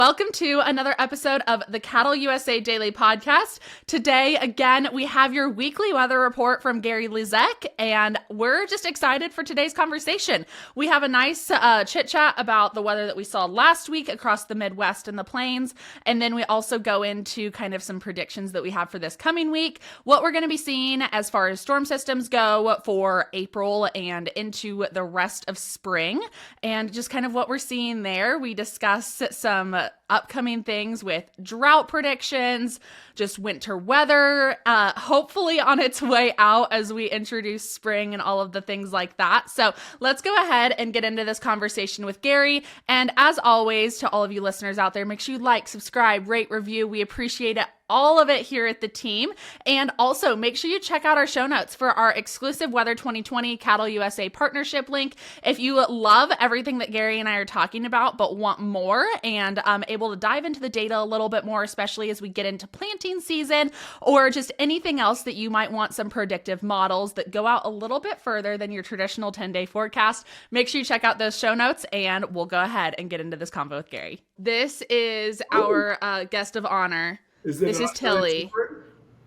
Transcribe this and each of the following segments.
Welcome to another episode of the CattleUSA Daily Podcast. Today, again, we have your weekly weather report from Gary Lezak, and we're just excited for today's conversation. We have a nice chit-chat about the weather that we saw last week across the Midwest and the Plains, and then we also go into kind of some predictions that we have for this coming week, what we're going to be seeing as far as storm systems go for April and into the rest of spring, and just kind of what we're seeing there. We discuss some upcoming things with drought predictions, just winter weather, hopefully on its way out as we introduce spring and all of the things like that. So let's go ahead and get into this conversation with Gary. And as always, to all of you listeners out there, make sure you like, subscribe, rate, review. We appreciate it. All of it here at the team. And also make sure you check out our show notes for our exclusive Weather 2020 CattleUSA partnership link. If you love everything that Gary and I are talking about, but want more and able to dive into the data a little bit more, especially as we get into planting season, or just anything else that you might want some predictive models that go out a little bit further than your traditional 10-day forecast, make sure you check out those show notes and we'll go ahead and get into this convo with Gary. This is our guest of honor. This is Tilly.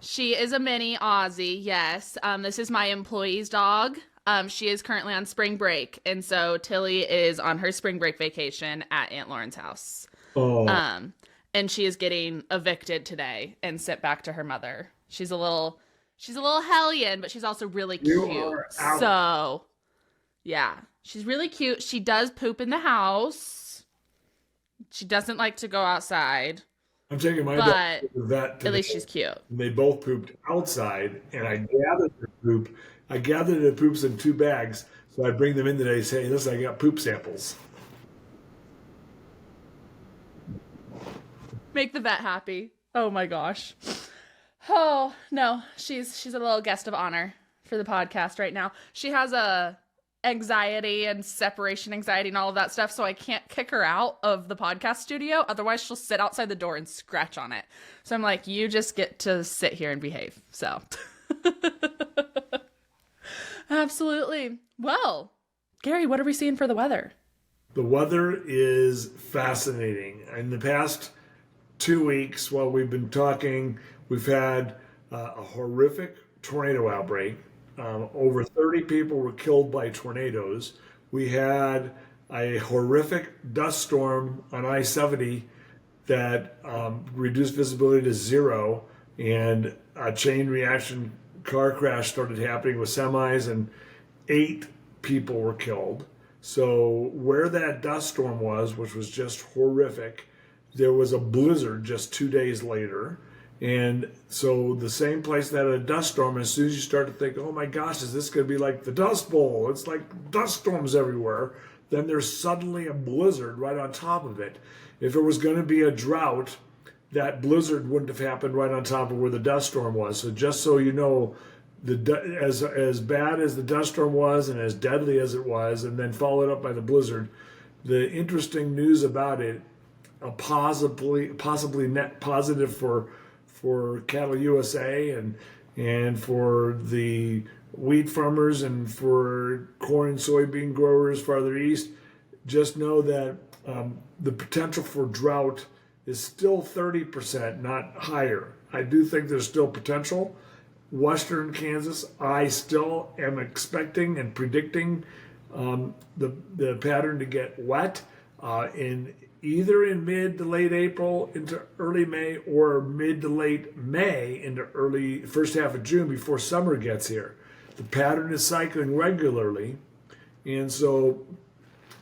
She is a mini Aussie, yes. This is my employee's dog. She is currently on spring break, and so Tilly is on her spring break vacation at Aunt Lauren's house. Oh. And she is getting evicted today and sent back to her mother. She's a little hellion, but she's also really cute. So, yeah, she's really cute. She does poop in the house. She doesn't like to go outside. I'm taking my dog to the vet today. At least she's cute. And they both pooped outside, and I gathered their poop. I gathered the poops in 2 bags, so I bring them in today and say, hey, listen, I got poop samples. Make the vet happy. Oh my gosh. Oh, no, she's a little guest of honor for the podcast right now. She has a anxiety and separation anxiety and all of that stuff, so I can't kick her out of the podcast studio. Otherwise, she'll sit outside the door and scratch on it. So I'm like, you just get to sit here and behave. So absolutely. Well, Gary, what are we seeing for the weather? The weather is fascinating. In the past 2 weeks, while we've been talking, we've had a horrific tornado outbreak. Over 30 people were killed by tornadoes. We had a horrific dust storm on I-70 that reduced visibility to 0, and a chain reaction car crash started happening with semis, and 8 people were killed. So where that dust storm was, which was just horrific, there was a blizzard just 2 days later. And so the same place that had a dust storm, as soon as you start to think, oh my gosh, is this going to be like the Dust Bowl? It's like dust storms everywhere. Then there's suddenly a blizzard right on top of it. If it was going to be a drought, that blizzard wouldn't have happened right on top of where the dust storm was. So just so you know, as bad as the dust storm was and as deadly as it was, and then followed up by the blizzard, the interesting news about it, possibly net positive for CattleUSA and for the wheat farmers and for corn and soybean growers farther east, just know that the potential for drought is still 30%, not higher. I do think there's still potential. Western Kansas, I still am expecting and predicting the pattern to get wet in mid to late April into early May, or mid to late May into early first half of June before summer gets here. The pattern is cycling regularly, and so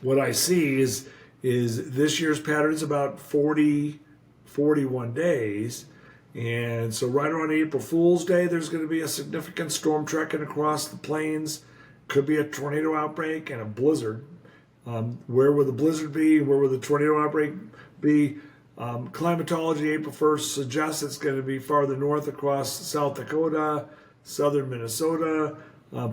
what I see is this year's pattern is about 41 days, and so right around April Fool's Day, there's going to be a significant storm trekking across the plains. Could be a tornado outbreak and a blizzard. Where will the blizzard be? Where will the tornado outbreak be? Climatology April 1st suggests it's going to be farther north across South Dakota, southern Minnesota,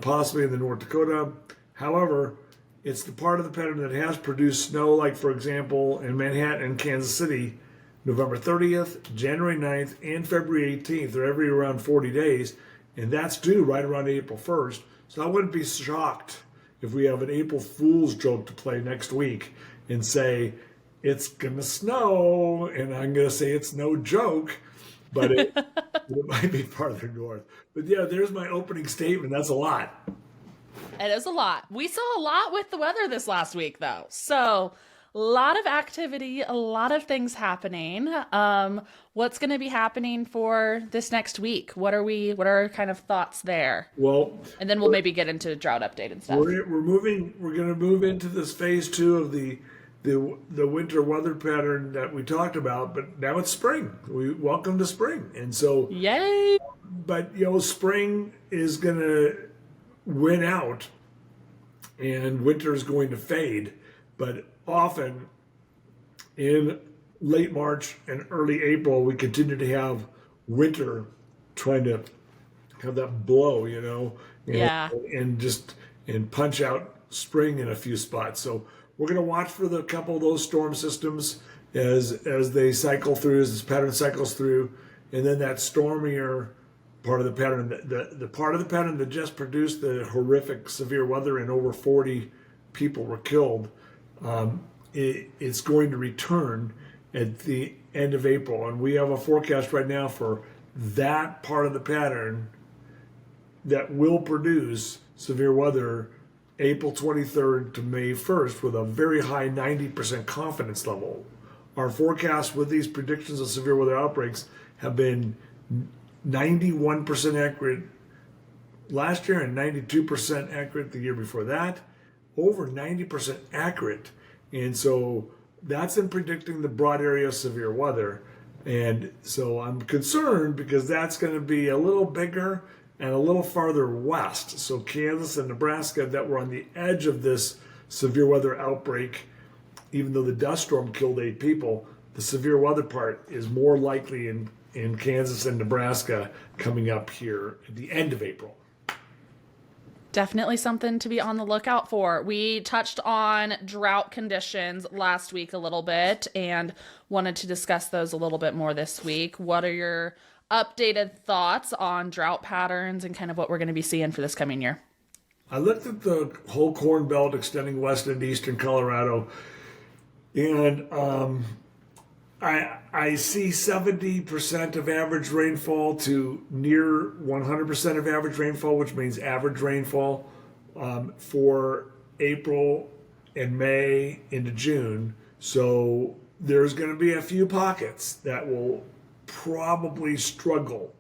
possibly in the North Dakota. However, it's the part of the pattern that has produced snow, like, for example, in Manhattan and Kansas City, November 30th, January 9th, and February 18th. They're every around 40 days, and that's due right around April 1st. So I wouldn't be shocked if we have an April Fool's joke to play next week and say it's going to snow, and I'm going to say it's no joke, but it might be farther north. But yeah, there's my opening statement. That's a lot. It is a lot. We saw a lot with the weather this last week, though. So a lot of activity, a lot of things happening. What's going to be happening for this next week? What are our kind of thoughts there? Well, And then we'll maybe get into the drought update and stuff. we're going to move into this phase 2 of the winter weather pattern that we talked about, but now it's spring. We welcome to spring. And so, Yay! but spring is going to win out and winter is going to fade. But often in late March and early April, we continue to have winter trying to have that blow, and punch out spring in a few spots. So we're going to watch for the couple of those storm systems as they cycle through, as this pattern cycles through, and then that stormier part of the pattern, the part of the pattern that just produced the horrific severe weather and over 40 people were killed. It's going to return at the end of April, and we have a forecast right now for that part of the pattern that will produce severe weather April 23rd to May 1st with a very high 90% confidence level. Our forecasts with these predictions of severe weather outbreaks have been 91% accurate last year and 92% accurate the year before that, over 90% accurate. And so that's in predicting the broad area of severe weather. And so I'm concerned because that's going to be a little bigger and a little farther west. So Kansas and Nebraska that were on the edge of this severe weather outbreak, even though the dust storm killed 8 people, the severe weather part is more likely in Kansas and Nebraska coming up here at the end of April. Definitely something to be on the lookout for. We touched on drought conditions last week a little bit and wanted to discuss those a little bit more this week. What are your updated thoughts on drought patterns and kind of what we're going to be seeing for this coming year? I looked at the whole Corn Belt extending west into eastern Colorado, and I see 70% of average rainfall to near 100% of average rainfall, which means average rainfall for April and May into June. So there's going to be a few pockets that will probably struggle.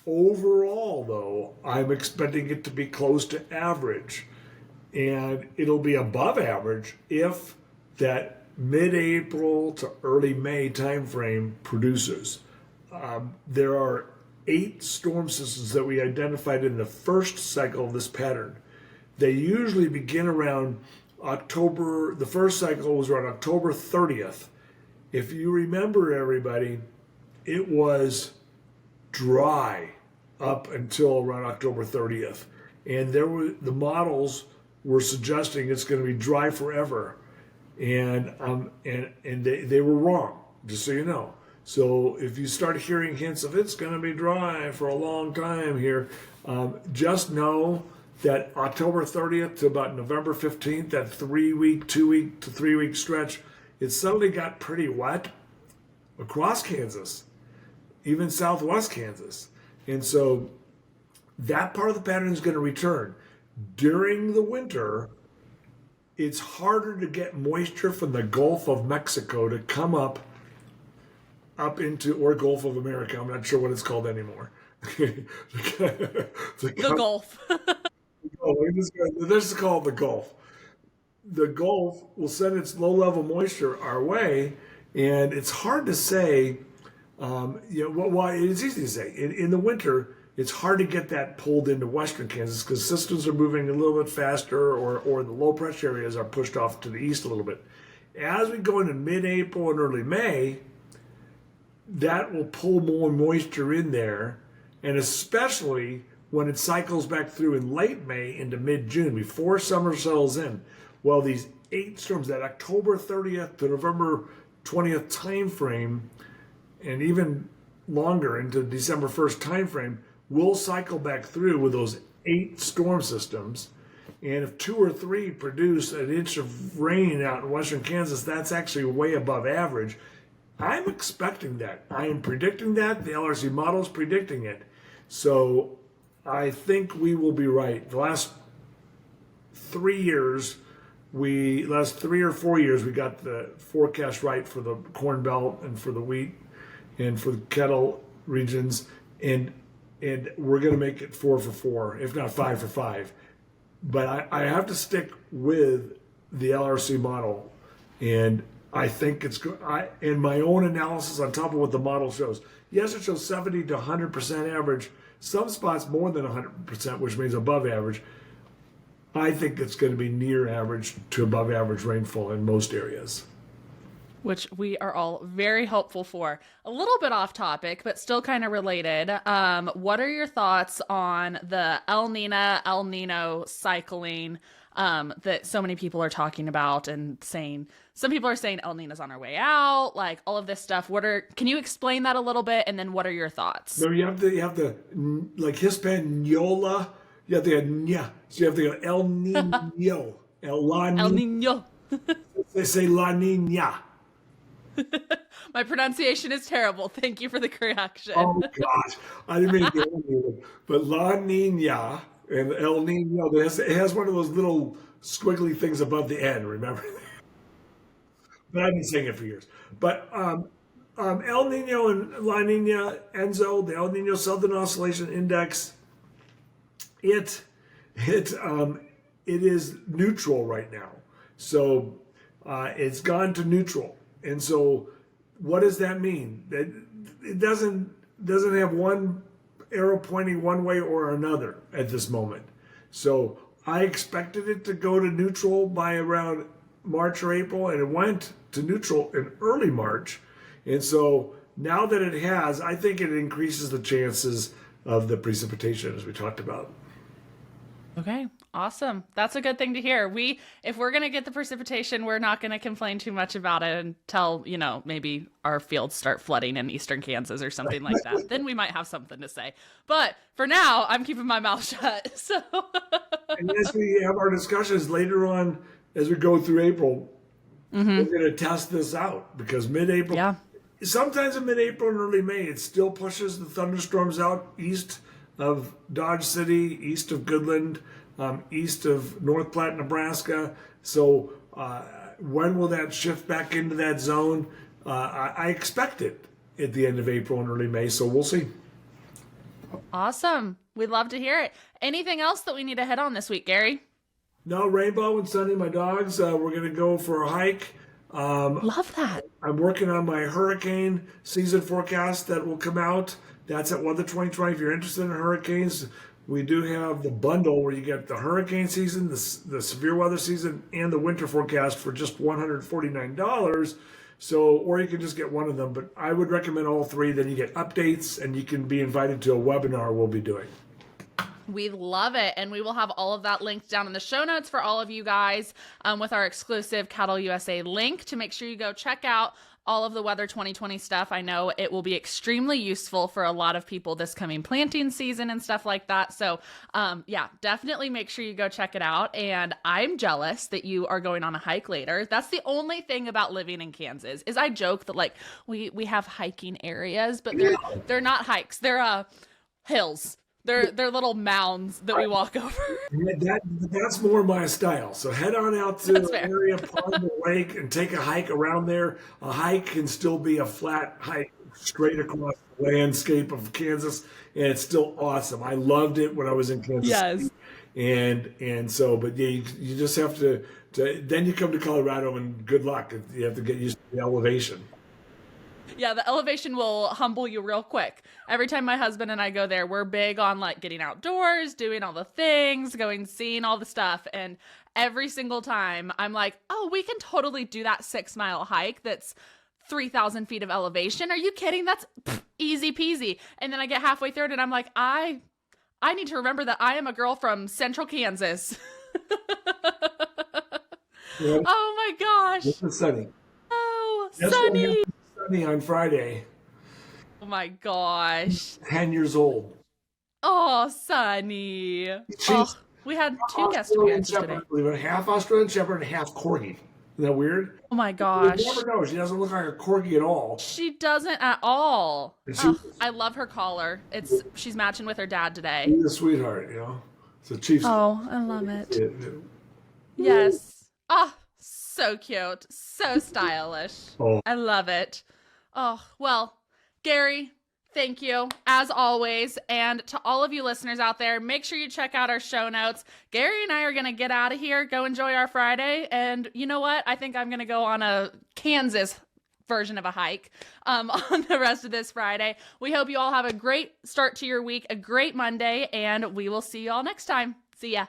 Overall, though, I'm expecting it to be close to average, and it'll be above average if that mid-April to early May timeframe produces. There are 8 storm systems that we identified in the first cycle of this pattern. They usually begin around October. The first cycle was around October 30th. If you remember, everybody, it was dry up until around October 30th. And the models were suggesting it's going to be dry forever. And they were wrong, just so you know. So if you start hearing hints of it's going to be dry for a long time here, just know that October 30th to about November 15th, that 2 to 3 week stretch, it suddenly got pretty wet across Kansas, even southwest Kansas. And so that part of the pattern is going to return. During the winter, it's harder to get moisture from the Gulf of Mexico to come up into, or Gulf of America, I'm not sure what it's called anymore. The Gulf. This is called the Gulf. The Gulf will send its low-level moisture our way, and it's hard to say. It's easy to say. In the winter, it's hard to get that pulled into western Kansas because systems are moving a little bit faster, or the low-pressure areas are pushed off to the east a little bit. As we go into mid-April and early May, that will pull more moisture in there, and especially when it cycles back through in late May into mid-June, before summer settles in. Well, these 8 storms, that October 30th to November 20th time frame, and even longer into December 1st time frame, will cycle back through with those 8 storm systems. And if 2 or 3 produce an inch of rain out in western Kansas, that's actually way above average. I'm expecting that. I am predicting that. The LRC model is predicting it. So I think we will be right. The last 3 or 4 years, we got the forecast right for the Corn Belt and for the wheat and for the kettle regions, and we're going to make it 4 for 4, if not 5 for 5. But I have to stick with the LRC model, and I think it's good. In my own analysis, on top of what the model shows, yes, it shows 70 to 100% average. Some spots more than 100%, which means above average. I think it's going to be near average to above average rainfall in most areas. Which we are all very hopeful for. A little bit off topic, but still kind of related. What are your thoughts on the El Nino cycling that so many people are talking about and saying? Some people are saying El Nino's on our way out, like all of this stuff. Can you explain that a little bit? And then what are your thoughts? No, you have to like Hispaniola. You have to go Nya. So you have to go El Nino. El Nino. They say La Niña. My pronunciation is terrible. Thank you for the correction. Oh gosh, I didn't mean to get on you. But La Niña and El Nino, it has one of those little squiggly things above the N. Remember? But I've been saying it for years. But El Nino and La Niña, ENSO, the El Nino Southern Oscillation Index, it is neutral right now. So it's gone to neutral. And so what does that mean? That it doesn't have one arrow pointing one way or another at this moment. So I expected it to go to neutral by around March or April, and it went to neutral in early March. And so now that it has, I think it increases the chances of the precipitation, as we talked about. Okay, awesome. That's a good thing to hear. If we're going to get the precipitation, we're not going to complain too much about it until, maybe our fields start flooding in eastern Kansas or something like that. Then we might have something to say. But for now, I'm keeping my mouth shut. So and as we have our discussions later on, as we go through April, we're going to test this out, because mid-April, sometimes in mid-April and early May, it still pushes the thunderstorms out east of Dodge City, east of Goodland, east of North Platte, Nebraska. So when will that shift back into that zone? I expect it at the end of April and early May, so we'll see. Awesome. We'd love to hear it. Anything else that we need to hit on this week, Gary? No, Rainbow and Sunny, my dogs, we're going to go for a hike. Love that. I'm working on my hurricane season forecast that will come out. That's at Weather 2020. If you're interested in hurricanes, we do have the bundle where you get the hurricane season, the severe weather season, and the winter forecast for just $149. So, or you can just get one of them, but I would recommend all three. Then you get updates, and you can be invited to a webinar we'll be doing. We love it. And we will have all of that linked down in the show notes for all of you guys with our exclusive CattleUSA link to make sure you go check out all of the Weather 2020 stuff. I know it will be extremely useful for a lot of people this coming planting season and stuff like that. So definitely make sure you go check it out. And I'm jealous that you are going on a hike later. That's the only thing about living in Kansas is I joke that like we have hiking areas, but they're not hikes. They're hills. They're little mounds that we walk over. That's more my style. So head on out to the area, pond or lake, and take a hike around there. A hike can still be a flat hike straight across the landscape of Kansas, and it's still awesome. I loved it when I was in Kansas City. And so, but yeah, you just have to then you come to Colorado, and good luck. You have to get used to the elevation. Yeah, the elevation will humble you real quick. Every time my husband and I go there, we're big on like getting outdoors, doing all the things, seeing all the stuff. And every single time I'm like, oh, we can totally do that 6-mile hike that's 3,000 feet of elevation. Are you kidding? That's easy peasy. And then I get halfway through it and I'm like, I need to remember that I am a girl from central Kansas. Yeah. Oh my gosh. This is Sunny. Oh, Sunny. Sunny on Friday. Oh my gosh. 10 years old. Oh, Sunny. We had two guest appearances today. Believe it, half Australian Shepherd and half Corgi. Isn't that weird? Oh my gosh. You never know. She doesn't look like a Corgi at all. She doesn't at all. Oh, I love her collar. She's matching with her dad today. She's a sweetheart, you know. It's a Chiefs. Oh, I love it. Yes. Oh, so cute. So stylish. Oh. I love it. Oh, well, Gary, thank you, as always. And to all of you listeners out there, make sure you check out our show notes. Gary and I are going to get out of here, go enjoy our Friday. And you know what? I think I'm going to go on a Kansas version of a hike on the rest of this Friday. We hope you all have a great start to your week, a great Monday, and we will see you all next time. See ya.